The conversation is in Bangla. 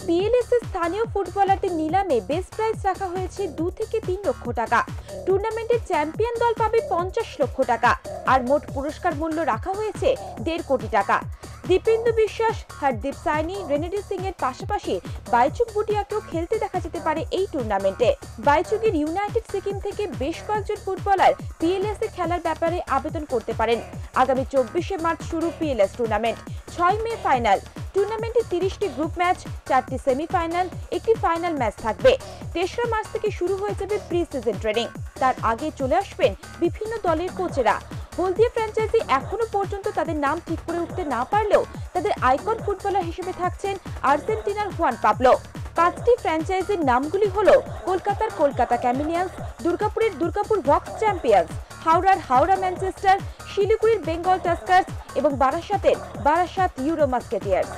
পিএলএস এর স্থানীয় ফুটবলারদের নিলামে বেস্ট প্রাইজ রাখা হয়েছে 2 থেকে 3 লক্ষ টাকা। টুর্নামেন্টের চ্যাম্পিয়ন দল পাবে 50 লক্ষ টাকা আর মোট পুরস্কার মূল্য রাখা হয়েছে 1.5 কোটি টাকা। দীপেন্দু বিশ্বাস, হরদীপ সাইনি, রেনেডি সিং এর পাশাপাশি বাইচুং ভুটিয়াকেও খেলতে দেখা যেতে পারে এই টুর্নামেন্টে। বাইচুংয়ের ইউনাইটেড সিকিম থেকে বেশ কয়েকজন ফুটবলার পিএলএস এ খেলার ব্যাপারে আবেদন করতে পারেন। আগামী 24শে মার্চ শুরু পিএলএস টুর্নামেন্ট, 6 মে ফাইনাল। টুর্নামেন্টে 30টি গ্রুপ ম্যাচ, 4টি সেমিফাইনাল, একটি ফাইনাল ম্যাচ থাকবে। 3রা মার্চ থেকে শুরু হয়ে যাবে প্রি সিজন ট্রেনিং। তার আগে চলে আসবেন বিভিন্ন দলের কোচেরা। হলদিয়া ফ্র্যাঞ্চাইজি এখনো পর্যন্ত তাদের নাম ঠিক করে উঠতে না পারলেও তাদের আইকন ফুটবলার হিসেবে থাকছেন আর্জেন্টিনার হুয়ান পাবলো। 5টি ফ্র্যাঞ্চাইজির নামগুলি হলো কলকাতার কলকাতা ক্যামিলিয়ান্স, দুর্গাপুরের দুর্গাপুর বক্স চ্যাম্পিয়ন্স, হাওড়ার হাওড়া ম্যানচেস্টার, শিলিগুড়ির বেঙ্গল টাস্কার্স এবং বারাসাতের বারাসাত ইউরো মাস্কেটিয়ার্স।